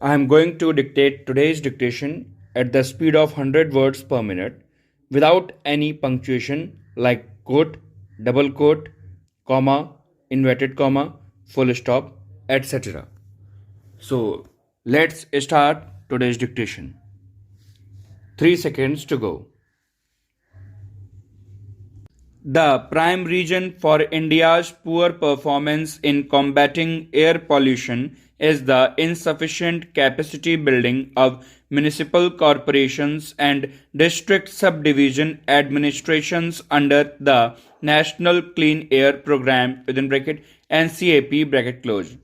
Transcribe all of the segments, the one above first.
I am going to dictate today's dictation at the speed of 100 words per minute without any punctuation like quote, double quote, comma, inverted comma, full stop, etc. So let's start today's dictation. 3 seconds to go. The prime reason for India's poor performance in combating air pollution is the insufficient capacity building of municipal corporations and district subdivision administrations under the National Clean Air Program (NCAP).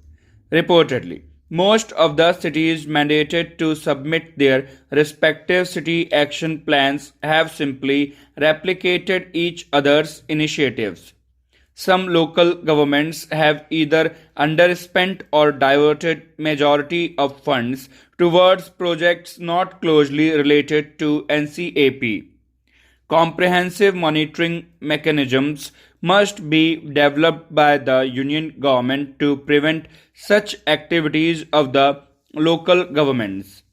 Reportedly, most of the cities mandated to submit their respective city action plans have simply replicated each other's initiatives. Some local governments have either underspent or diverted majority of funds towards projects not closely related to NCAP. Comprehensive monitoring mechanisms must be developed by the union government to prevent such activities of the local governments.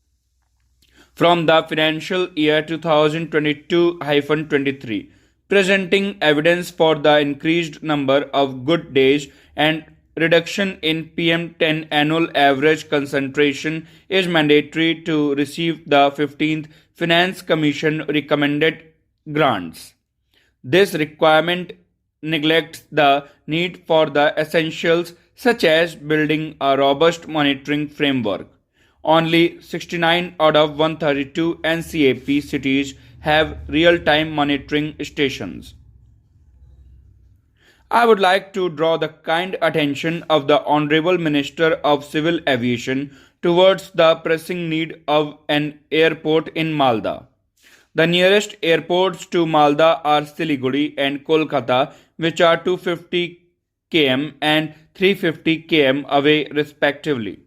From the financial year 2022-23, presenting evidence for the increased number of good days and reduction in PM10 annual average concentration is mandatory to receive the 15th Finance Commission recommended grants. This requirement neglects the need for the essentials such as building a robust monitoring framework. Only 69 out of 132 NCAP cities have real-time monitoring stations. I would like to draw the kind attention of the Honorable Minister of Civil Aviation towards the pressing need of an airport in Malda. The nearest airports to Malda are Siliguri and Kolkata, which are 250 km and 350 km away respectively.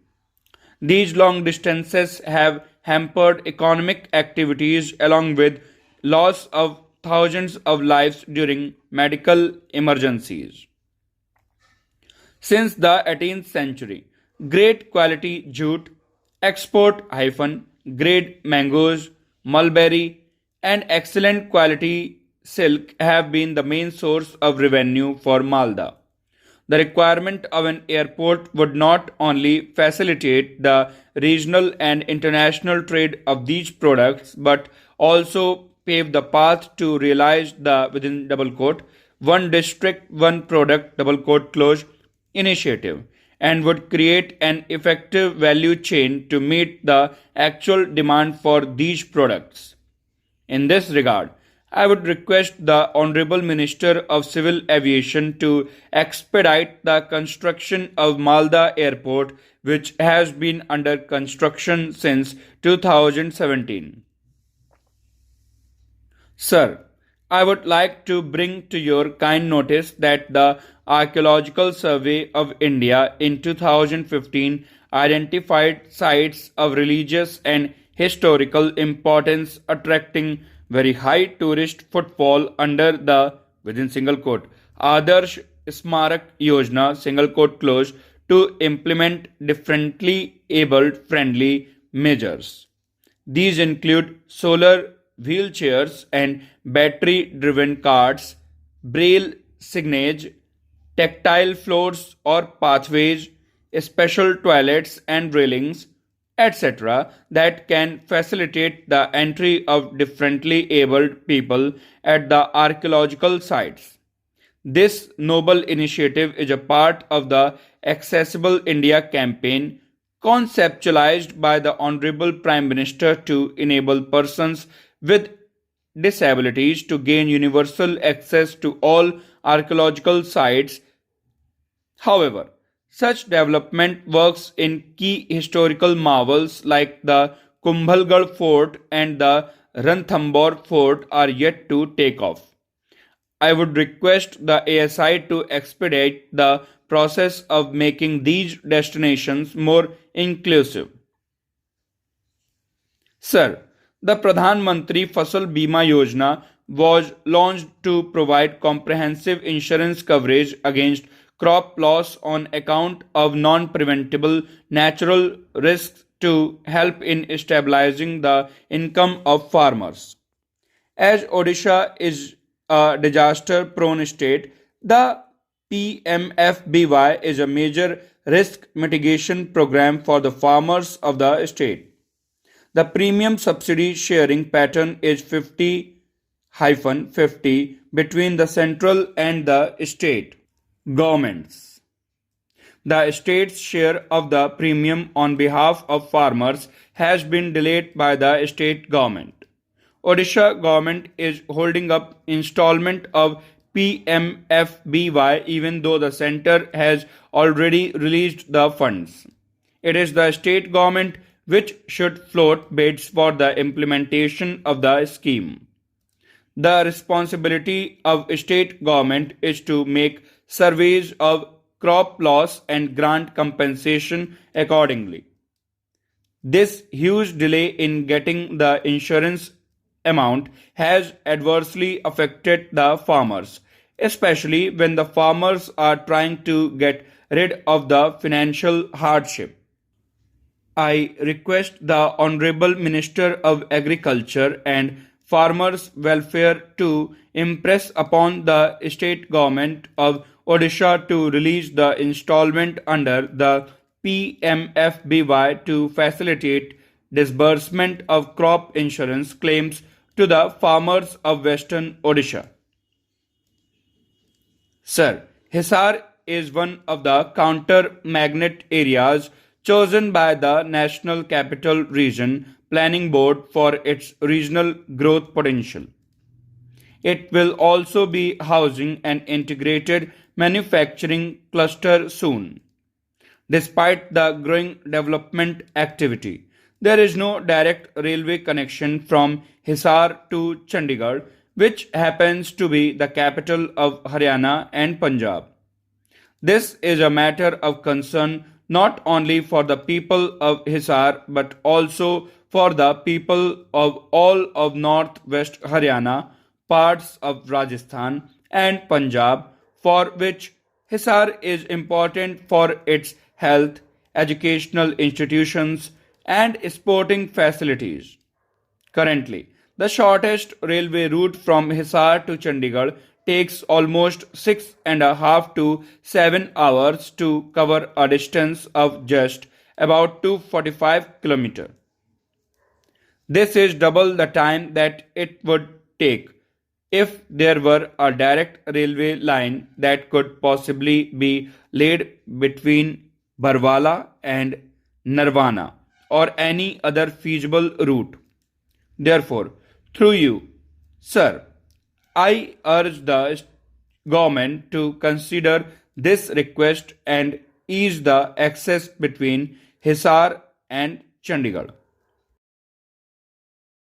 These long distances have hampered economic activities along with loss of thousands of lives during medical emergencies. Since the 18th century, great quality jute, export-grade mangoes, mulberry, and excellent quality silk have been the main source of revenue for Malda. The requirement of an airport would not only facilitate the regional and international trade of these products but also pave the path to realize the within double quote one district one product double quote close initiative and would create an effective value chain to meet the actual demand for these products. In this regard, I would request the Honorable Minister of Civil Aviation to expedite the construction of Malda Airport, which has been under construction since 2017. Sir, I would like to bring to your kind notice that the Archaeological Survey of India in 2015 identified sites of religious and historical importance attracting very high tourist footfall under the within single quote Adarsh Smarak Yojana single quote close to implement differently abled friendly measures. These include solar wheelchairs and battery driven carts, braille signage, tactile floors or pathways, special toilets and railings, etc., that can facilitate the entry of differently abled people at the archaeological sites. This noble initiative is a part of the Accessible India campaign conceptualized by the Honorable Prime Minister to enable persons with disabilities to gain universal access to all archaeological sites. However, such development works in key historical marvels like the Kumbhalgarh Fort and the Ranthambore Fort are yet to take off. I would request the ASI to expedite the process of making these destinations more inclusive. Sir, the Pradhan Mantri Fasal Bima Yojana was launched to provide comprehensive insurance coverage against crop loss on account of non-preventable natural risks to help in stabilizing the income of farmers. As Odisha is a disaster prone state, the PMFBY is a major risk mitigation program for the farmers of the state. The premium subsidy sharing pattern is 50-50 between the central and the state governments. The state's share of the premium on behalf of farmers has been delayed by the state government. Odisha government is holding up installment of PMFBY even though the center has already released the funds. It is the state government which should float bids for the implementation of the scheme. The responsibility of state government is to make surveys of crop loss and grant compensation accordingly. This huge delay in getting the insurance amount has adversely affected the farmers, especially when the farmers are trying to get rid of the financial hardship. I request the Honorable Minister of Agriculture and Farmers' Welfare to impress upon the state government of Odisha to release the installment under the PMFBY to facilitate disbursement of crop insurance claims to the farmers of Western Odisha. Sir, Hisar is one of the counter magnet areas chosen by the National Capital Region Planning Board for its regional growth potential. It will also be housing an integrated manufacturing cluster soon. Despite the growing development activity, there is no direct railway connection from Hisar to Chandigarh, which happens to be the capital of Haryana and Punjab. This is a matter of concern not only for the people of Hisar but also for the people of all of northwest Haryana, parts of Rajasthan and Punjab, for which Hisar is important for its health, educational institutions, and sporting facilities. Currently, the shortest railway route from Hisar to Chandigarh takes almost 6.5 to 7 hours to cover a distance of just about 245 kilometers. This is double the time that it would take if there were a direct railway line that could possibly be laid between Barwala and Nirvana or any other feasible route. Therefore, through you, sir, I urge the government to consider this request and ease the access between Hisar and Chandigarh.